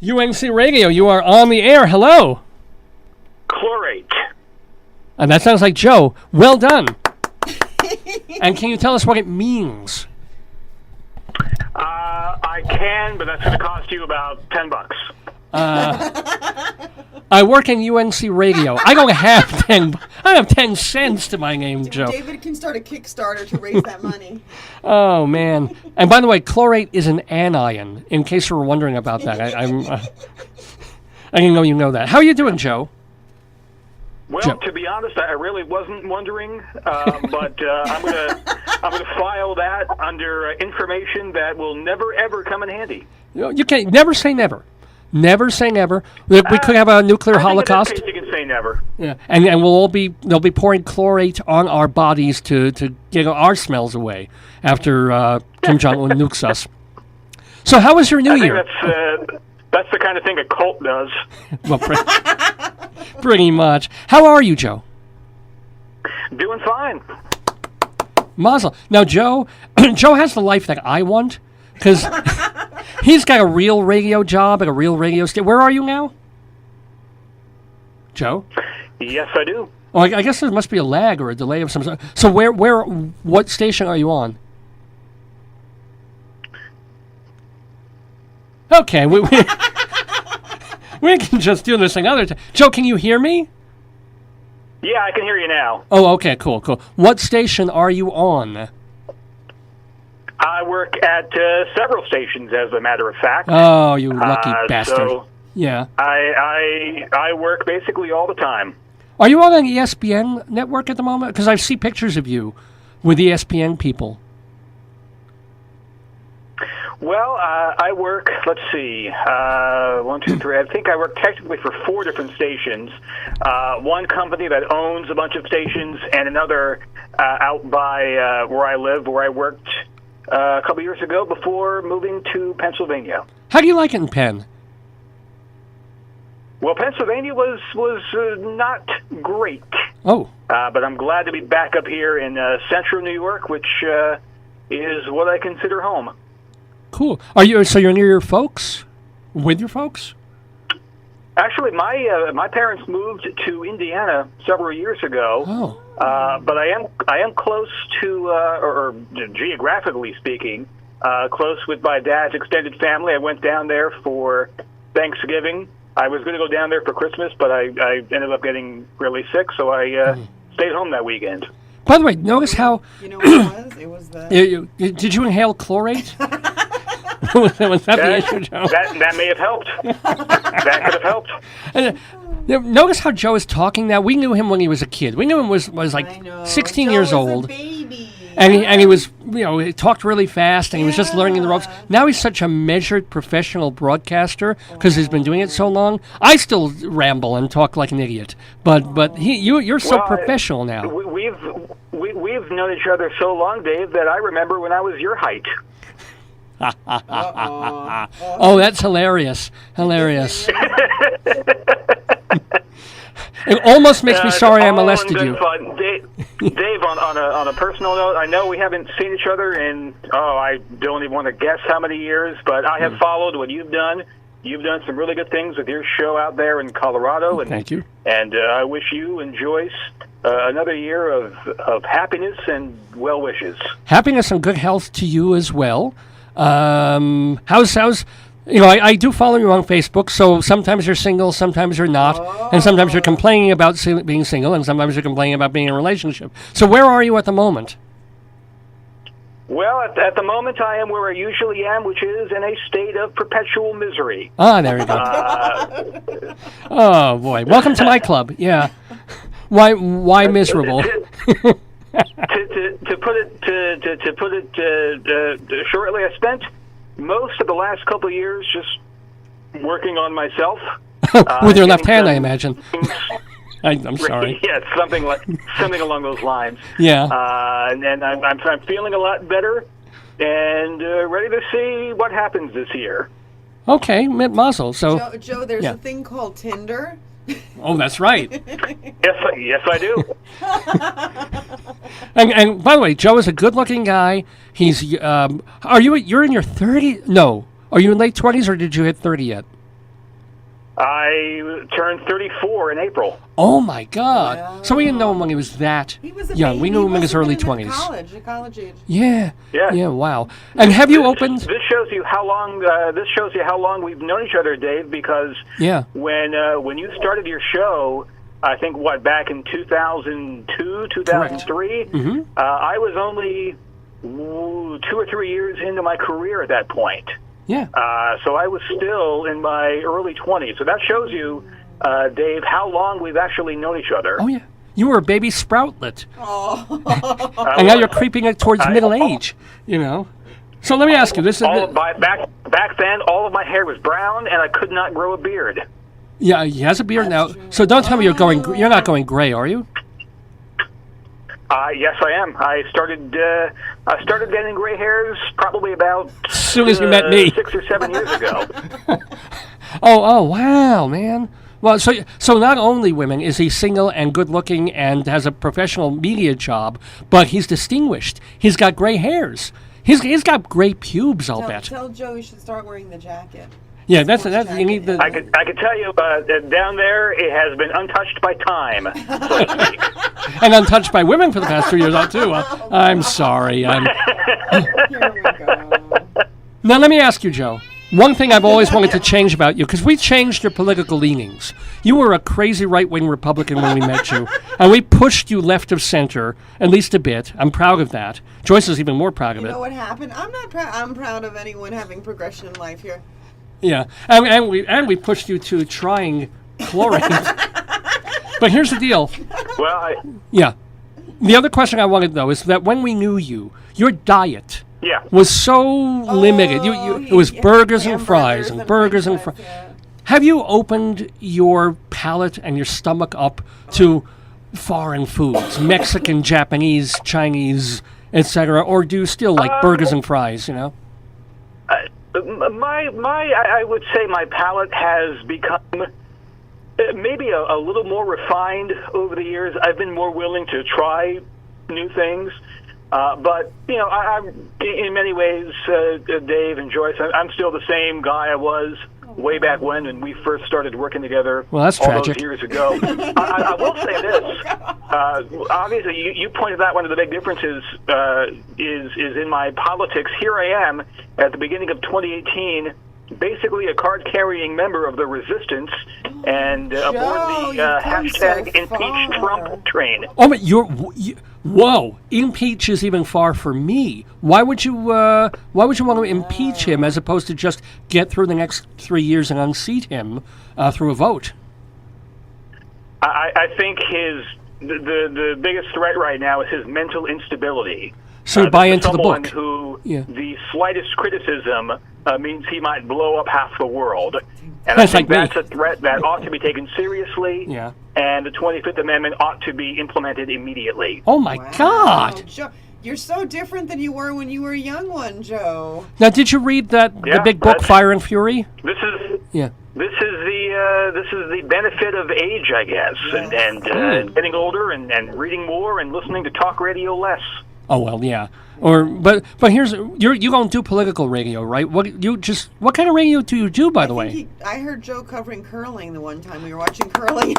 UNC Radio, you are on the air. Hello. Chlorate. And that sounds like Joe. Well done. And can you tell us what it means? I can, but that's going to cost you about $10. I work in UNC Radio. I don't have 10. I have 10 cents to my name, Joe. David can start a Kickstarter to raise that money. Oh man! And by the way, chlorate is an anion. In case you were wondering about that, I didn't know you know that. How are you doing, Joe? Well, Joe. To be honest, I really wasn't wondering, but I'm gonna file that under information that will never ever come in handy. You can't never say never. Never say never. We could have a nuclear holocaust. In this case, you can say never. Yeah, and they'll be pouring chlorate on our bodies to get our smells away after Kim Jong-un nukes us. So how was your New Year? That's the kind of thing a cult does. Well, pretty much. How are you, Joe? Doing fine. Mazel. Now, Joe has the life that I want because he's got a real radio job at a real radio station. Where are you now, Joe? Yes, I do. Oh, I guess there must be a lag or a delay of some sort. So what station are you on? Okay, we can just do this another time. Joe, can you hear me? Yeah, I can hear you now. Oh, okay, cool. What station are you on? I work at several stations, as a matter of fact. Oh, you lucky bastard. So yeah. I work basically all the time. Are you on an ESPN network at the moment? Because I see pictures of you with ESPN people. Well, I work, let's see, 1, 2, 3. I think I work technically for 4 different stations. One company that owns a bunch of stations, and another out by where I live, where I worked a couple years ago before moving to Pennsylvania. How do you like it in Penn? Well, Pennsylvania was not great. Oh. But I'm glad to be back up here in central New York, which is what I consider home. Cool. So you're near your folks? With your folks? Actually, my parents moved to Indiana several years ago. Oh. But I am close to, or geographically speaking, close with my dad's extended family. I went down there for Thanksgiving. I was going to go down there for Christmas, but I ended up getting really sick, so I stayed home that weekend. By the way, notice how... You know what it was? It was the... Did you inhale chlorate? was that the issue, Joe? That may have helped. That could have helped. Notice how Joe is talking now. We knew him when he was a kid. We knew him was like 16 Joe years was old. A baby. And he was, he talked really fast, and he was just learning the ropes. Now he's such a measured professional broadcaster because he's been doing it so long. I still ramble and talk like an idiot, but you're so professional now. We've known each other so long, Dave, that I remember when I was your height. Oh, that's hilarious! Hilarious. It almost makes me sorry I molested you. Dave, on a personal note, I know we haven't seen each other in, I don't even want to guess how many years, but I have followed what you've done. You've done some really good things with your show out there in Colorado. And, thank you. And I wish you and Joyce another year of happiness and well wishes. Happiness and good health to you as well. How's I do follow you on Facebook, so sometimes you're single, sometimes you're not, and sometimes you're complaining about being single, and sometimes you're complaining about being in a relationship. So where are you at the moment? Well, at the moment I am where I usually am, which is in a state of perpetual misery. Ah, there you go. Oh, boy. Welcome to my club. Yeah. Why miserable? To put it shortly, I spent most of the last couple of years just working on myself. With your left hand, I imagine. I'm sorry. Yeah, something along those lines. Yeah. And I'm feeling a lot better and ready to see what happens this year. Okay, mazel. So Joe, there's a thing called Tinder. Oh, that's right. Yes, I do. And by the way, Joe is a good-looking guy. He's you're in your 30s? No. Are you in late 20s or did you hit 30 yet? I turned 34 in April. Oh my God! Wow. So we didn't know him when he was that He was a young. baby. We knew him in his early He must have 20s. been in college age. Yeah. Yeah. Yeah. Wow. And have you opened? This shows you how long. This shows you how long we've known each other, Dave. Because Yeah. when you started your show, I think back in 2002, 2003. Mm-hmm. I was only 2 or 3 years into my career at that point. Yeah. So I was still in my early 20s. So that shows you, Dave, how long we've actually known each other. Oh yeah. You were a baby sproutlet, Oh. and now you're creeping it towards middle age. You know. So let me ask you. This is Back then, all of my hair was brown, and I could not grow a beard. yeah. He has a beard now. That's true. So don't tell me you're going. You're not going gray, are you? Yes, I am. I started getting gray hairs probably about As soon as you met me. 6 or 7 years ago. Oh wow, man. Well, so not only women is he single and good looking and has a professional media job, but he's distinguished. He's got gray hairs. He's got gray pubes. I'll bet. Tell Joe he should start wearing the jacket. Yeah, that's Sports you need the. I could tell you down there it has been untouched by time, so to speak. And untouched by women for the past 2 years, too. I'm sorry. Here we go. Now, let me ask you, Joe. One thing I've always wanted to change about you, because we changed your political leanings. You were a crazy right-wing Republican when we met you, and we pushed you left of center, at least a bit. I'm proud of that. Joyce is even more proud of You it. know what happened? I'm not proud. I'm proud of anyone having progression in life here. Yeah, and we pushed you to trying chlorine. But here's the deal. Well, Yeah. The other question I wanted, though, is that when we knew you, your diet yeah. was so limited. It was burgers and fries and burgers and fries. Yeah. Have you opened your palate and your stomach up to foreign foods, Mexican, Japanese, Chinese, etc., or do you still like burgers and fries? You know. I would say my palate has become maybe a little more refined over the years. I've been more willing to try new things. But, you know, I'm in many ways, Dave and Joyce, I'm still the same guy I was way back when we first started working together. Well, that's all tragic. those years ago. I will say this. Obviously, you pointed out one of the big differences is in my politics. Here I am at the beginning of 2018, basically a card-carrying member of the resistance and aboard the hashtag impeach Trump train. Oh, but whoa! Impeach is even far for me. Why would you want to impeach him as opposed to just get through the next 3 years and unseat him through a vote? I think the biggest threat right now is his mental instability. So you buy into the someone book. Who Yeah. the slightest criticism means he might blow up half the world. And That's I think like me. that's a threat that ought to be taken seriously. Yeah. And the 25th Amendment ought to be implemented immediately. Oh my Wow, God! Joe, you're so different than you were when you were a young one, Joe. Now, did you read the Yeah, big book, that's- Fire and Fury? This is Yeah. this is the benefit of age, I guess, and getting older and reading more and listening to talk radio less. Oh well, yeah. But here's you don't do political radio, right? What kind of radio do you do, by the way? I heard Joe covering curling the one time we were watching curling.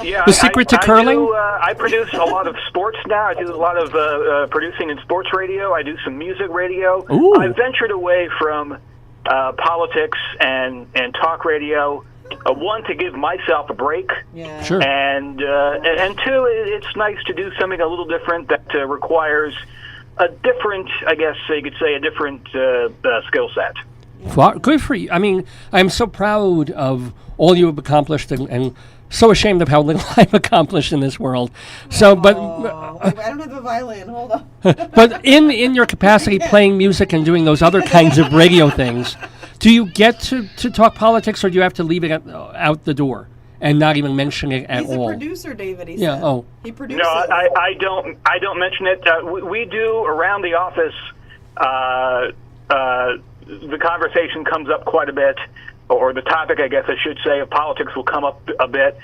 Yeah, The secret to curling? I produce a lot of sports now. I do a lot of producing in sports radio. I do some music radio. Ooh. I ventured away from politics and talk radio. One, to give myself a break. Yeah. Sure. And two, it's nice to do something a little different that requires a different, I guess you could say, a different skill set. Good for you. I mean, I'm so proud of all you have accomplished and so ashamed of how little I've accomplished in this world. So, but I don't have the violin. Hold on. but in your capacity playing music and doing those other kinds of radio things, do you get to talk politics, or do you have to leave it out the door and not even mention it at He's all? a producer, David. He Yeah, said. oh. He produces. No, I don't mention it. We do around the office. The conversation comes up quite a bit, or the topic, I guess I should say, of politics will come up a bit.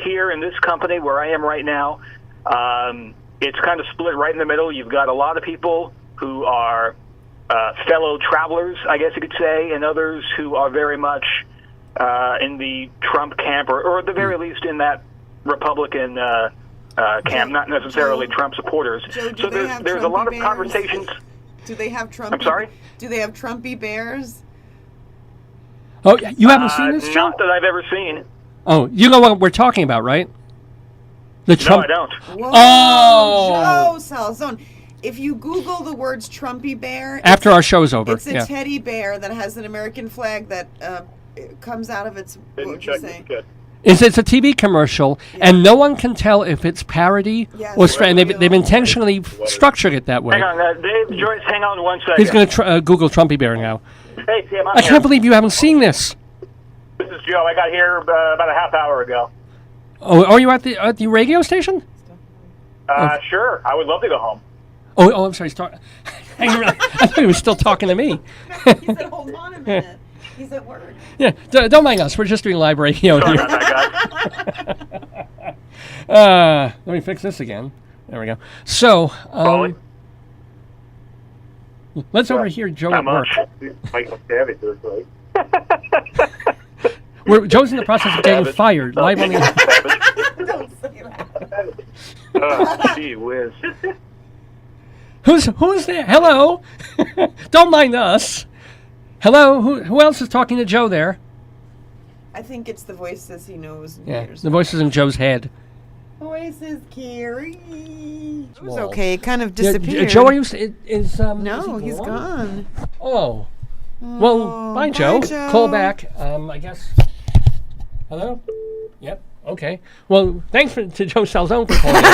Here in this company where I am right now, it's kind of split right in the middle. You've got a lot of people who are fellow travelers, I guess you could say, and others who are very much in the Trump camp, or at the very least in that Republican camp, not necessarily Trump supporters. Joe, So there's a lot of conversations. Do they have Trumpy? I'm sorry? Do they have Trumpy bears? Oh, you haven't seen this, Joe? Not that I've ever seen. Oh, you know what we're talking about, right? The No, Trump. I don't. Whoa, Oh! Joe Salzone. If you Google the words Trumpy bear, After our show's over. it's a Yeah. teddy bear that has an American flag that comes out of its. What would you say? It's a TV commercial, and no one can tell if it's parody Yes, or and they've real. intentionally structured it that way. Hang on, Dave, Joyce, hang on 1 second. He's going to Google Trumpy Bear now. Hey, Tim, I'm I here. can't believe you haven't seen this. This is Joe. I got here about a half hour ago. Oh, are you at the radio station? Sure. I would love to go home. Oh, I'm sorry. Hang on. I thought he was still talking to me. He said, "Hold on a minute." He's at work. Yeah, don't mind us. We're just doing live radio Sorry here. about that, guys. Let me fix this again. There we go. So, Paulie? let's overhear Joe How at work. much? Michael Savage looks like. Joe's in the process of getting fired live on the. Don't say that. Oh, gee whiz. Who's there? Hello. Don't mind us. Hello. Who else is talking to Joe there? I think it's the voices he knows and Yeah, hears. the voice is in Joe's head. Voices carry. It was Whoa. okay. It kind of Yeah, disappeared. Joe, are you? No, is he he's gone. Oh. Well, bye, Joe. Joe. Call back. I guess. Hello? Yep. Okay. Well, thanks to Joe Salzone for calling in.